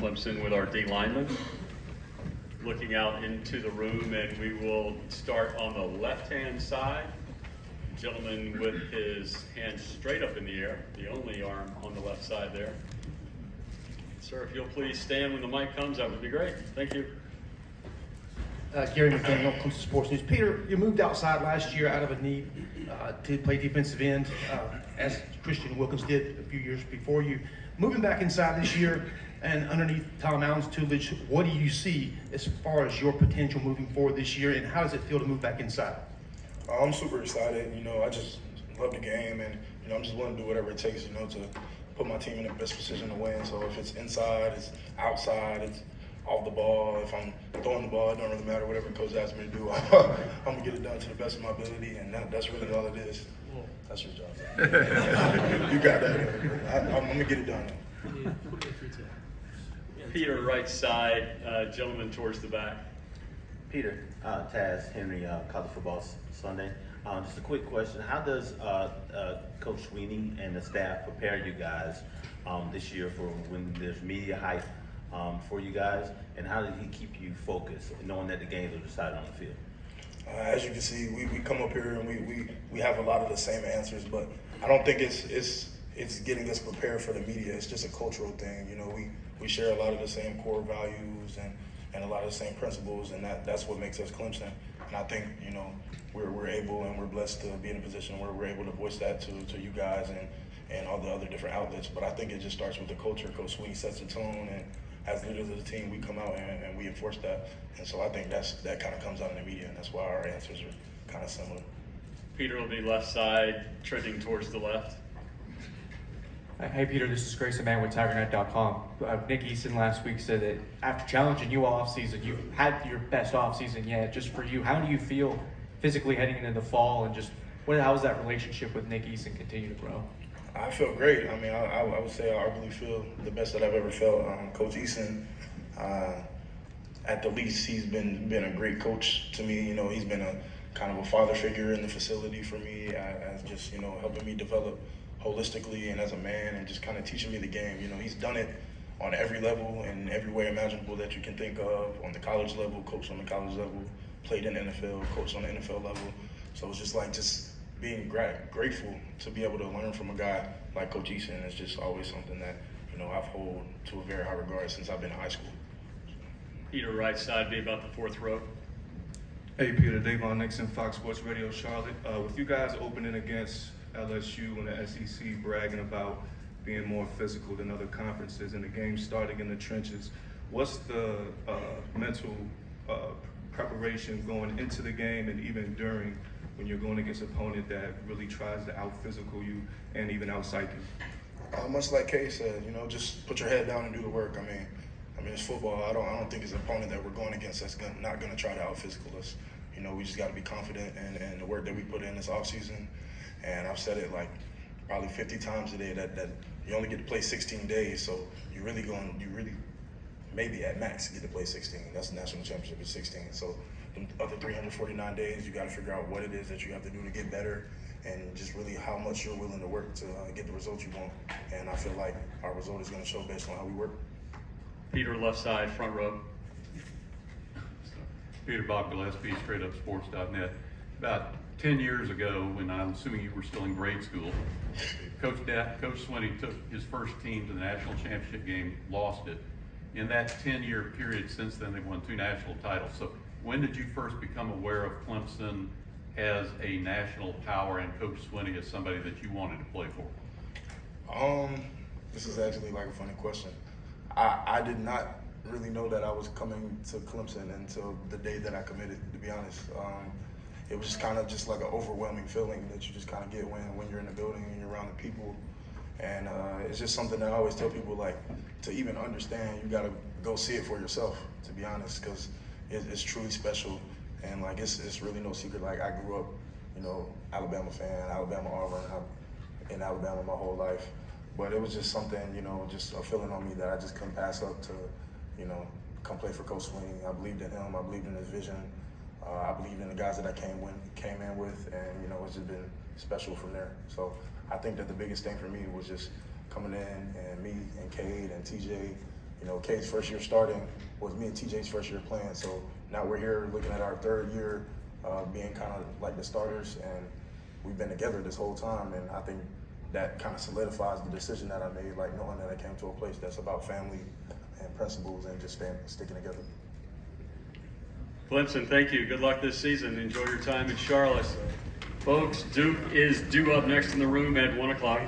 Clemson with our D linemen. Looking out into the room, and we will start on the left-hand side. Gentleman with his hands straight up in the air, the only arm on the left side there. Sir, if you'll please stand when the mic comes, that would be great. Thank you. Gary McDaniel, Clemson Sports News. Peter, you moved outside last year out of a need to play defensive end, as Christian Wilkins did a few years before you. Moving back inside this year and underneath Tom Allen's tutelage, what do you see as far as your potential moving forward this year, and how does it feel to move back inside? I'm super excited. I just love the game, and I'm just willing to do whatever it takes, to put my team in the best position to win. So if it's inside, it's outside, it's off the ball. If I'm throwing the ball, it don't really matter. Whatever the coach asks me to do, I'm gonna get it done to the best of my ability, and that's really all it is. That's your job. You got that. I'm gonna get it done. Peter, right side, gentleman towards the back. Peter, Taz, Henry, College Football Sunday. Just a quick question. How does Coach Sweeney and the staff prepare you guys this year for when there's media hype for you guys? And how did he keep you focused, knowing that the games are decided on the field? As you can see, we come up here and we have a lot of the same answers, but I don't think it's getting us prepared for the media. It's just a cultural thing. We share a lot of the same core values and a lot of the same principles, and that's what makes us Clemson. And I think, we're able and we're blessed to be in a position where we're able to voice that to you guys and all the other different outlets. But I think it just starts with the culture. Coach Sweeney sets the tone, and as leaders of the team, we come out and we enforce that. And so I think that kind of comes out in the media, and that's why our answers are kind of similar. Peter will be left side, trending towards the left. Hey Peter, this is Grayson Mann with CUTigers.com. Nick Easton last week said that after challenging you all offseason, you've had your best offseason yet. Just for you, how do you feel physically heading into the fall, and just how does that relationship with Nick Easton continue to grow? I feel great. I mean, I would say I arguably feel the best that I've ever felt. Coach Easton, at the least, he's been a great coach to me. He's been a kind of a father figure in the facility for me, as just helping me develop holistically and as a man, and just kind of teaching me the game. He's done it on every level and every way imaginable that you can think of. On the college level, coached on the college level, played in the NFL, coached on the NFL level. So it's just being grateful to be able to learn from a guy like Coach Easton is just always something that I've hold to a very high regard since I've been in high school. Peter, right side, be about the fourth row. Hey Peter, Davon Nixon, Fox Sports Radio Charlotte. With you guys opening against LSU and the SEC, bragging about being more physical than other conferences and the game starting in the trenches, what's the mental preparation going into the game and even during, when you're going against an opponent that really tries to out-physical you and even out-psych you? Much like Kay said, just put your head down and do the work. I mean, it's football. I don't think it's an opponent that we're going against that's not going to try to out-physical us. We just got to be confident in the work that we put in this offseason. And I've said it like probably 50 times today that you only get to play 16 days, so you really maybe at max get to play 16. That's the national championship is 16. So the other 349 days, you got to figure out what it is that you have to do to get better, and just really how much you're willing to work to get the results you want. And I feel like our result is going to show based on how we work. Peter, left side, front row. Peter Bob Gillespie, StraightUpSports.net. About 10 years ago, when I'm assuming you were still in grade school, Coach Sweeney took his first team to the national championship game, lost it. In that 10-year period since then, they've won 2 national titles. So when did you first become aware of Clemson as a national power and Coach Sweeney as somebody that you wanted to play for? This is actually like a funny question. I did not really know that I was coming to Clemson until the day that I committed, to be honest. It was just kind of just like an overwhelming feeling that you just kind of get when you're in the building and you're around the people. And it's just something that I always tell people, like, to even understand, you got to go see it for yourself, to be honest, because it's truly special. And, like, it's really no secret. Like, I grew up, Alabama fan, Alabama Auburn. I've been in Alabama my whole life. But it was just something, just a feeling on me that I just couldn't pass up to, come play for Coach Sweeney. I believed in him. I believed in his vision. I believed in the guys that I came in with, and it's just been special from there. So I think that the biggest thing for me was just coming in, and me and Cade and TJ, you know, K's first year starting was me and TJ's first year playing. So now we're here looking at our third year being kind of like the starters, and we've been together this whole time. And I think that kind of solidifies the decision that I made, like knowing that I came to a place that's about family and principles and just sticking together. Clemson, thank you. Good luck this season. Enjoy your time in Charlotte. Folks, Duke is due up next in the room at 1 o'clock.